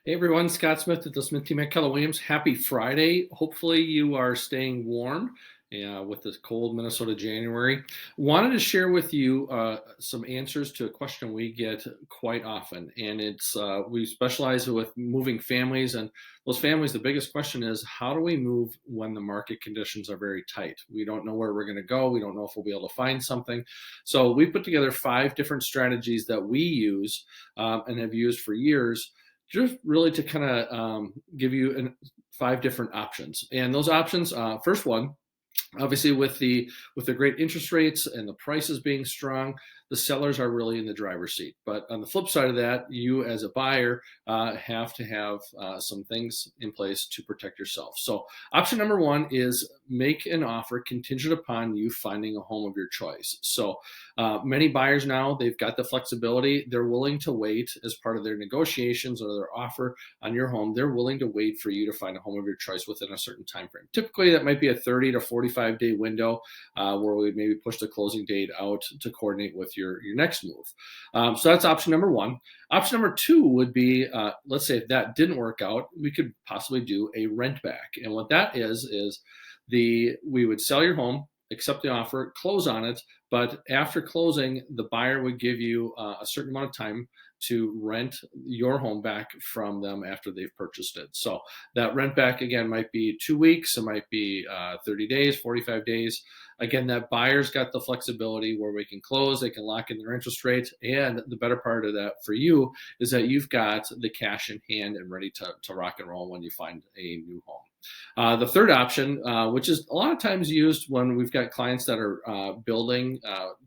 Hey everyone, Scott Smith at the Smith Team at Keller Williams. Happy Friday. Hopefully you are staying warm with this cold Minnesota January. Wanted to share with you some answers to a question we get quite often. And it's we specialize with moving families, and those families, the biggest question is, how do we move when the market conditions are very tight? We don't know where we're going to go. We don't know if we'll be able to find something. So we put together 5 different strategies that we use and have used for years, just really to kind of give you 5 different options. And those options, first one, obviously with the great interest rates and the prices being strong, the sellers are really in the driver's seat. But on the flip side of that, you as a buyer have to have some things in place to protect yourself. So option number 1 is make an offer contingent upon you finding a home of your choice. So many buyers now, they've got the flexibility. They're willing to wait as part of their negotiations or their offer on your home. They're willing to wait for you to find a home of your choice within a certain time frame. Typically, that might be a 30 to 45-day window where we maybe push the closing date out to coordinate with your next move. So that's option number 1. Option number 2 would be, let's say if that didn't work out, we could possibly do a rent back. And what that is we would sell your home, accept the offer, close on it, but after closing, the buyer would give you a certain amount of time to rent your home back from them after they've purchased it. So that rent back, again, might be 2 weeks, it might be 30 days, 45 days. Again, that buyer's got the flexibility where we can close, they can lock in their interest rate. And the better part of that for you is that you've got the cash in hand and ready to rock and roll when you find a new home. The third option, which is a lot of times used when we've got clients that are building,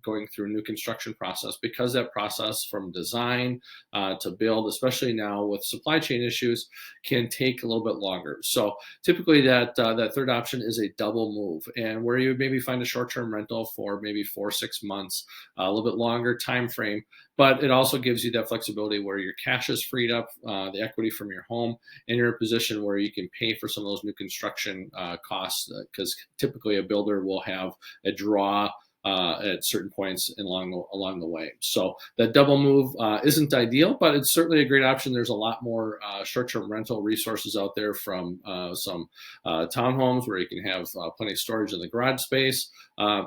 going through a new construction process, because that process from design to build, especially now with supply chain issues, can take a little bit longer. So typically that third option is a double move, and where you would maybe find a short-term rental for maybe 4 or 6 months, a little bit longer time frame, but it also gives you that flexibility where your cash is freed up, the equity from your home, and you're in a position where you can pay for some of those new construction costs, because typically a builder will have a draw at certain points along the way. So that double move isn't ideal, but it's certainly a great option. There's a lot more short-term rental resources out there, from some townhomes where you can have plenty of storage in the garage space.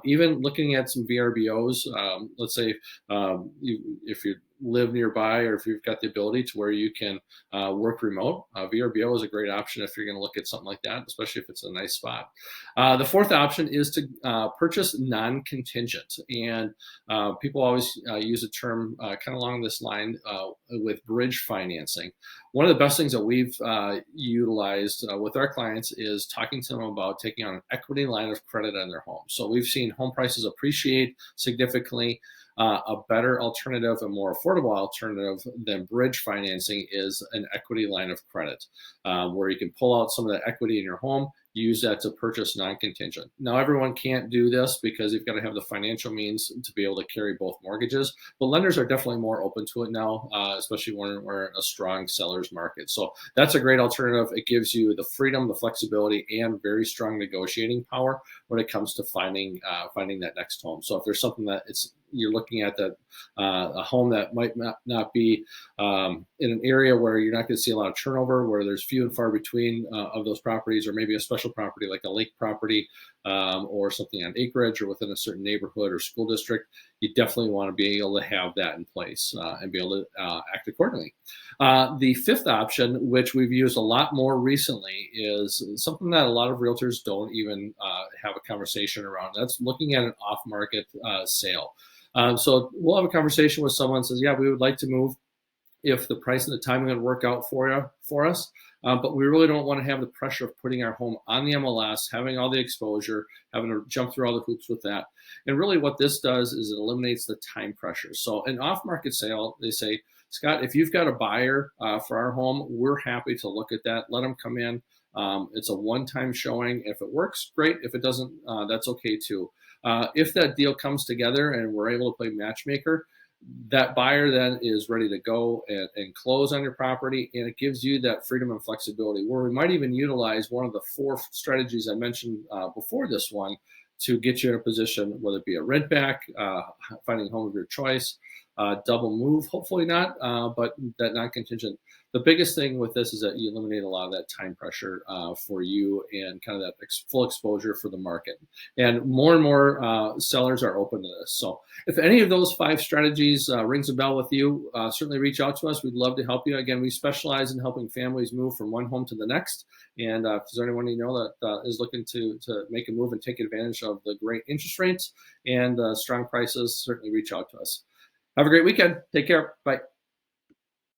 Even looking at some VRBOs, let's say if you live nearby, or if you've got the ability to where you can work remote, VRBO is a great option if you're going to look at something like that, especially if it's a nice spot. The fourth option is to purchase non-contingent, and people always use a term kind of along this line with bridge financing. One of the best things that we've utilized with our clients is talking to them about taking on an equity line of credit on their home. So we've seen home prices appreciate significantly. A better alternative, a more affordable alternative than bridge financing, is an equity line of credit, where you can pull out some of the equity in your home, use that to purchase non-contingent. Now, everyone can't do this because you've got to have the financial means to be able to carry both mortgages, but lenders are definitely more open to it now, especially when we're in a strong seller's market. So that's a great alternative. It gives you the freedom, the flexibility, and very strong negotiating power when it comes to finding that next home. So if there's something that you're looking at, that a home that might not be in an area where you're not going to see a lot of turnover, where there's few and far between of those properties, or maybe a special property like a lake property, or something on acreage or within a certain neighborhood or school district, you definitely want to be able to have that in place and be able to act accordingly. The fifth option, which we've used a lot more recently, is something that a lot of realtors don't even have a conversation around. That's looking at an off-market sale. So we'll have a conversation with someone who says, yeah, we would like to move if the price and the timing would work out for us. But we really don't want to have the pressure of putting our home on the MLS, having all the exposure, having to jump through all the hoops with that. And really what this does is it eliminates the time pressure. So an off-market sale, they say, Scott, if you've got a buyer for our home, we're happy to look at that. Let them come in. It's a one-time showing. If it works, great. If it doesn't, that's okay too. If that deal comes together and we're able to play matchmaker, that buyer then is ready to go and close on your property, and it gives you that freedom and flexibility, where we might even utilize one of the 4 strategies I mentioned before this one to get you in a position, whether it be a rent back, finding a home of your choice, double move. Hopefully not, but that non-contingent. The biggest thing with this is that you eliminate a lot of that time pressure for you and kind of that full exposure for the market. And more sellers are open to this. So if any of those 5 strategies rings a bell with you, certainly reach out to us. We'd love to help you. Again, we specialize in helping families move from one home to the next. And if there's anyone you know that is looking to make a move and take advantage of the great interest rates and strong prices, certainly reach out to us. Have a great weekend. Take care. Bye.